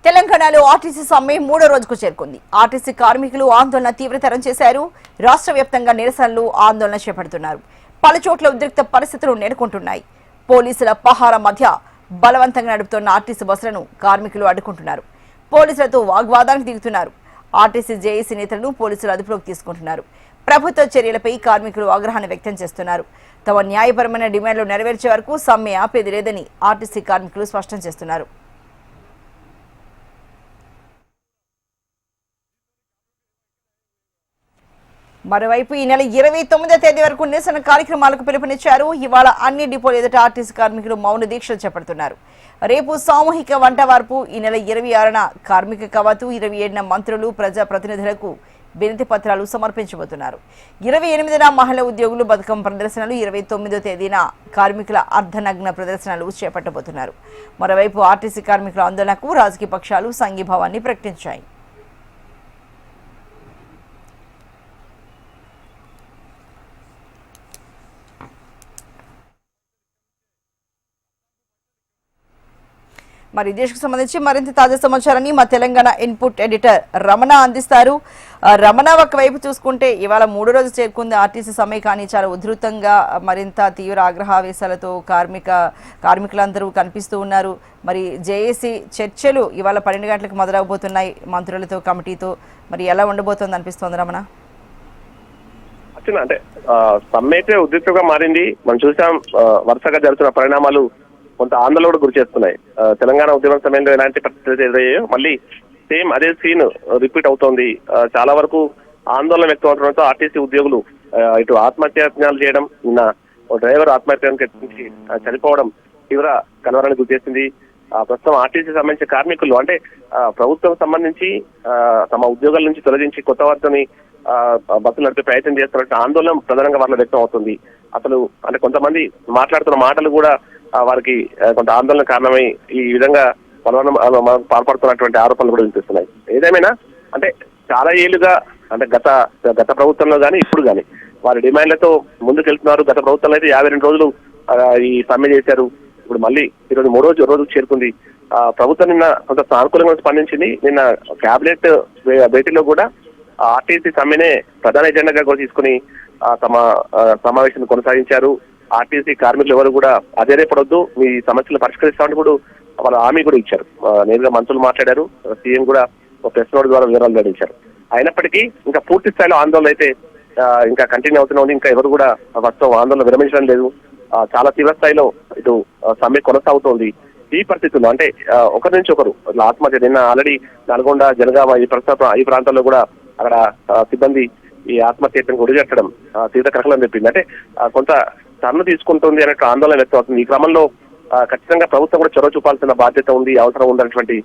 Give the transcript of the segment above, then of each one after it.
తెలంగాణలో ఆర్టీసీ సమ్మె 3వ రోజుకు చేరుకుంది. ఆర్టీసీ కార్మికులు ఆందోళన తీవ్రతరం చేశారు. రాష్ట్ర వ్యాప్తంగా నిరసనలు ఆందోళన చేపడుతున్నారు. పలుచోట్ల ఉద్రిక్త పరిస్థితులు నెలకొంటున్నాయి. పోలీసుల పహారా మధ్య బలవంతంగా నడుపుతున్న ఆర్టీసీ బస్సులను కార్మికులు అడ్డుకుంటున్నారు. పోలీసులతో వాగ్వాదానికి దిగుతున్నారు. ఆర్టీసీ జేఏసీ నేతలను పోలీసులు అదుపులోకి తీసుకుంటున్నారు. ప్రభుత్వ చర్యలపై కార్మికులు ఆగ్రహాన్ని వ్యక్తం చేస్తున్నారు. తమ న్యాయపరమైన డిమాండ్లు నెరవేర్చే వరకు సమ్మె ఆపేది లేదని ఆర్టీసీ కార్మికులు స్పష్టం చేస్తున్నారు. మరోవైపు ఈ నెల 29వ తేదీ వరకు నిరసన కార్యక్రమాలకు పిలుపునిచ్చారు. ఇవాళ అన్ని డిపోల ఎదుట ఆర్టీసీ కార్మికులు మౌన దీక్షలు చేపడుతున్నారు. రేపు సామూహిక వంటవార్పు. ఈ నెల 26న కార్మిక కవాతు, 27న మంత్రులు ప్రజాప్రతినిధులకు వినతి పత్రాలు సమర్పించబోతున్నారు. 28న మహిళా ఉద్యోగులు బతుకమ్మ ప్రదర్శనలు, 29వ తేదీన కార్మికుల అర్ధనగ్న ప్రదర్శనలు చేపట్టబోతున్నారు. మరోవైపు ఆర్టీసీ కార్మికుల ఆందోళనకు రాజకీయ పక్షాలు సంఘీభావాన్ని ప్రకటించాయి. మరి దేశకు సంబంధించి మరింత తాజా సమాచారాన్ని మా తెలంగాణ ఇన్పుట్ ఎడిటర్ రమణ అందిస్తారు. రమణ, ఒకవైపు చూసుకుంటే ఇవాళ 3వ రోజు చేరుకుంది ఆర్టీసీ సమ్మె, కానీ చాలా ఉధృతంగా మరింత తీవ్ర ఆగ్రహావేశాలతో కార్మికులందరూ కనిపిస్తూ ఉన్నారు. మరి జేఏసీ చర్చలు ఇవాళ 12 గంటలకు మొదలవబోతున్నాయి మంత్రులతో, కమిటీతో. మరి ఎలా ఉండబోతోంది అనిపిస్తోంది రమణ? అంటే సమ్మె అయితే ఉద్రిక్తంగా మారింది. మనం చూసాం వరుసగా జరుగుతున్న పరిణామాలు కొంత ఆందోళన కూడా గురి చేస్తున్నాయి. తెలంగాణ ఉద్యమం సమయంలో ఎలాంటి పరిస్థితులు ఎదురయ్యాయో మళ్ళీ సేమ్ అదే సీన్ రిపీట్ అవుతోంది. చాలా వరకు ఆందోళన వ్యక్తం అవడంతో ఆర్టీసీ ఉద్యోగులు ఇటు ఆత్మహత్యలు చేయడం, నిన్న డ్రైవర్ ఆత్మహత్య చనిపోవడం తీవ్ర కలవరానికి గురి చేసింది. ప్రస్తుతం ఆర్టీసీ సంబంధించిన కార్మికులు అంటే ప్రభుత్వం సంబంధించి తమ ఉద్యోగాల నుంచి తొలగించి కొత్త వారితోని బస్సులు నడిపే ప్రయత్నం చేస్తున్నట్టు ఆందోళన ప్రధానంగా వాళ్ళ వ్యక్తం అవుతుంది. అసలు అంటే కొంతమంది మాట్లాడుతున్న మాటలు కూడా వారికి కొంత ఆందోళన కారణమై ఈ విధంగా పాల్పడుతున్నటువంటి ఆరోపణలు కూడా వినిపిస్తున్నాయి. ఏదేమైనా అంటే చాలా ఏళ్లుగా అంటే గత ప్రభుత్వంలో కానీ ఇప్పుడు కానీ వారి డిమాండ్లతో ముందుకెళ్తున్నారు. గత ప్రభుత్వంలో అయితే 52 రోజులు ఈ సమ్మె చేశారు. ఇప్పుడు మళ్ళీ ఈరోజు 3వ రోజుకు చేరుకుంది. ప్రభుత్వం నిన్న కొంత సానుకూలంగా స్పందించింది. నిన్న కేబినెట్ భేటీలో కూడా ఆర్టీసీ సమ్మెనే ప్రధాన ఎజెండాగా కూడా తీసుకుని తమ సమావేశాన్ని కొనసాగించారు. ఆర్టీసీ కార్మికులు ఎవరు కూడా అధైర్యపడొద్దు, మీ సమస్యలు పరిష్కరిస్తామని కూడా వాళ్ళ హామీ కూడా ఇచ్చారు. నేరుగా మంత్రులు మాట్లాడారు. సీఎం కూడా ఒక ప్రెస్ నోట్ ద్వారా వివరాలు వెల్లడించారు. అయినప్పటికీ ఇంకా పూర్తి స్థాయిలో ఆందోళన అయితే ఇంకా కంటిన్యూ అవుతూనే ఉంది. ఇంకా ఎవరు కూడా ప్రస్తుతం ఆందోళన విరమించడం లేదు. చాలా తీవ్ర స్థాయిలో ఇటు సమ్మె కొనసాగుతోంది. ఈ పరిస్థితుల్లో అంటే ఒకరి నుంచి ఒకరు ఆత్మహత్య, నిన్న ఆల్రెడీ నల్గొండ, జనగామ ఈ ప్రాంతాల్లో కూడా అక్కడ సిబ్బంది ఈ ఆత్మహత్యను ఒడిగట్టడం తీవ్ర కలకలం చెప్పింది. అంటే కొంత టర్న్ తీసుకుంటుంది అన్నట్టు ఆందోళన వ్యక్తం అవుతుంది. ఈ క్రమంలో ఖచ్చితంగా ప్రభుత్వం కూడా చొరవ చూపాల్సిన బాధ్యత ఉంది, అవసరం ఉందన్నటువంటి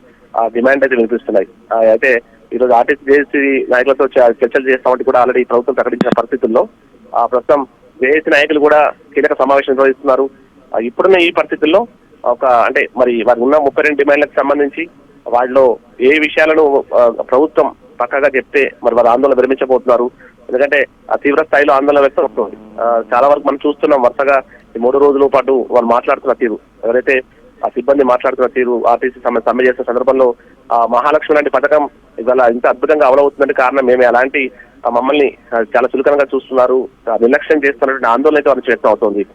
డిమాండ్ అయితే వినిపిస్తున్నాయి. అయితే ఈరోజు ఆర్టీసీ జేఏసీ నాయకులతో చర్చలు చేస్తామంటే కూడా ఆల్రెడీ ప్రభుత్వం ప్రకటించిన పరిస్థితుల్లో ప్రస్తుతం జేఏసీ నాయకులు కూడా కీలక సమావేశం నిర్వహిస్తున్నారు. ఇప్పుడున్న ఈ పరిస్థితుల్లో అంటే మరి వారు ఉన్న 32 డిమాండ్లకు సంబంధించి వాటిలో ఏ విషయాలను ప్రభుత్వం పక్కగా చెప్తే మరి వారు ఆందోళన విరమించబోతున్నారు. ఎందుకంటే తీవ్ర స్థాయిలో ఆందోళన వ్యక్తం అవుతుంది. చాలా వరకు మనం చూస్తున్నాం వరుసగా ఈ 3 రోజుల పాటు వాళ్ళు మాట్లాడుతున్న తీరు, ఎవరైతే ఆ సిబ్బంది మాట్లాడుతున్న తీరు, ఆర్టీసీ సమ్మె చేసిన సందర్భంలో మహాలక్ష్మి లాంటి పథకం ఇవాళ ఇంత అద్భుతంగా అమలవుతుందంటే కారణం మేమే, అలాంటి మమ్మల్ని చాలా చులకనగా చూస్తున్నారు, నిర్లక్ష్యం చేస్తున్నటువంటి ఆందోళన అయితే వాళ్ళకి వ్యక్తం అవుతుంది.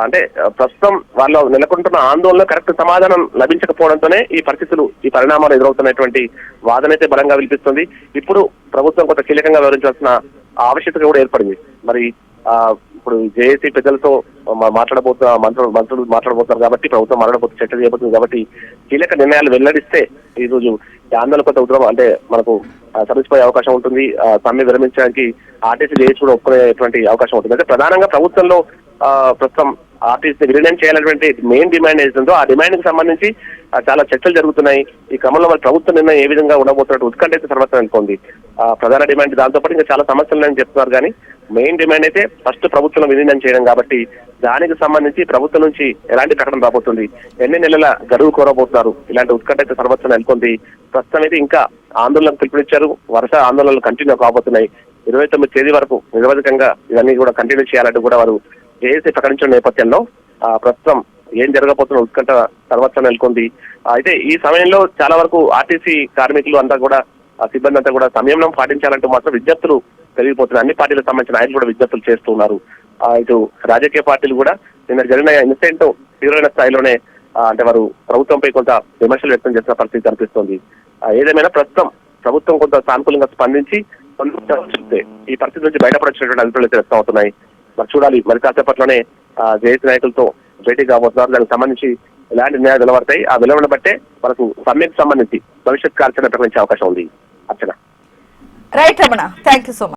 అంటే ప్రస్తుతం వాళ్ళు నెలకొంటున్న ఆందోళన కరెక్ట్ సమాధానం లభించకపోవడంతోనే ఈ పరిస్థితులు, ఈ పరిణామాలు ఎదురవుతున్నటువంటి వాదన అయితే బలంగా వినిపిస్తుంది. ఇప్పుడు ప్రభుత్వం కొంత కీలకంగా వివరించాల్సిన ఆవశ్యకత కూడా ఏర్పడింది. మరి ఇప్పుడు జేఏసీ పెద్దలతో మంత్రులు మాట్లాడబోతున్నారు కాబట్టి, ప్రభుత్వం మాట్లాడబోతు చర్చ చేయబోతుంది కాబట్టి కీలక నిర్ణయాలు వెల్లడిస్తే ఈ రోజు ఆందోళన కొంత ఉద్రవం అంటే మనకు సమస్యపోయే అవకాశం ఉంటుంది. సమ్మె విరమించడానికి ఆర్టీసీ జేఏసీ కూడా ఒప్పుకునేటువంటి అవకాశం ఉంటుంది. అంటే ప్రధానంగా ప్రభుత్వంలో ప్రస్తుతం ఆర్టీసీ విలీనం చేయాలనేటువంటి మెయిన్ డిమాండ్ ఏదైతుందో ఆ డిమాండ్ కి సంబంధించి చాలా చర్చలు జరుగుతున్నాయి. ఈ క్రమంలో మరి ప్రభుత్వ నిర్ణయం ఏ విధంగా ఉండబోతున్నట్టు ఉత్కంఠ అయితే సర్వత్రం అనుకోండి. ప్రధాన డిమాండ్ దాంతో పాటు ఇంకా చాలా సమస్యలు చెప్తున్నారు. కానీ మెయిన్ డిమాండ్ అయితే ఫస్ట్ ప్రభుత్వం విలీనం చేయడం కాబట్టి దానికి సంబంధించి ప్రభుత్వం నుంచి ఎలాంటి ప్రకటన రాబోతుంది, ఎన్ని నెలల గడువు కోరబోతున్నారు, ఇలాంటి ఉత్కంఠ అయితే సర్వత్రం నెలకొంది. ప్రస్తుతం అయితే ఇంకా ఆందోళనకు పిలుపునిచ్చారు. వరుస ఆందోళనలు కంటిన్యూ కాబోతున్నాయి. 29వ తేదీ వరకు నిరవధికంగా ఇవన్నీ కూడా కంటిన్యూ చేయాలంటూ కూడా వారు జేఏసీ ప్రకటించిన నేపథ్యంలో ప్రస్తుతం ఏం జరగబోతున్న ఉత్కంఠ సర్వత్రా నెలకొంది. అయితే ఈ సమయంలో చాలా వరకు ఆర్టీసీ కార్మికులు అంతా కూడా సిబ్బంది అంతా కూడా సంయమనం పాటించాలంటూ మాత్రం విజ్ఞప్తులు పెరిగిపోతున్నాయి. అన్ని పార్టీలకు సంబంధించిన నాయకులు కూడా విజ్ఞప్తులు చేస్తూ ఉన్నారు. ఇటు రాజకీయ పార్టీలు కూడా నిన్న జరిగిన ఇన్సిడెంట్ తీవ్రమైన స్థాయిలోనే అంటే వారు ప్రభుత్వంపై కొంత విమర్శలు వ్యక్తం చేసిన పరిస్థితి కనిపిస్తోంది. ఏదేమైనా ప్రస్తుతం ప్రభుత్వం కొంత సానుకూలంగా స్పందించి చెప్తే ఈ పరిస్థితి నుంచి బయటపడొచ్చినటువంటి అభిప్రాయాలు అయితే వ్యక్తం అవుతున్నాయి. మరి చూడాలి, మరి కాసేపట్లోనే జేఏసీ నాయకులతో భేటీ కాబోతున్నారు. దానికి సంబంధించి ఎలాంటి నిర్ణయాలు వెలువడతాయి, ఆ వెలువడిని బట్టే మనకు సమ్మెకు సంబంధించి భవిష్యత్ కార్యాచరణ ప్రకటించే అవకాశం ఉంది. Archana. Right Ramana, thank you so much.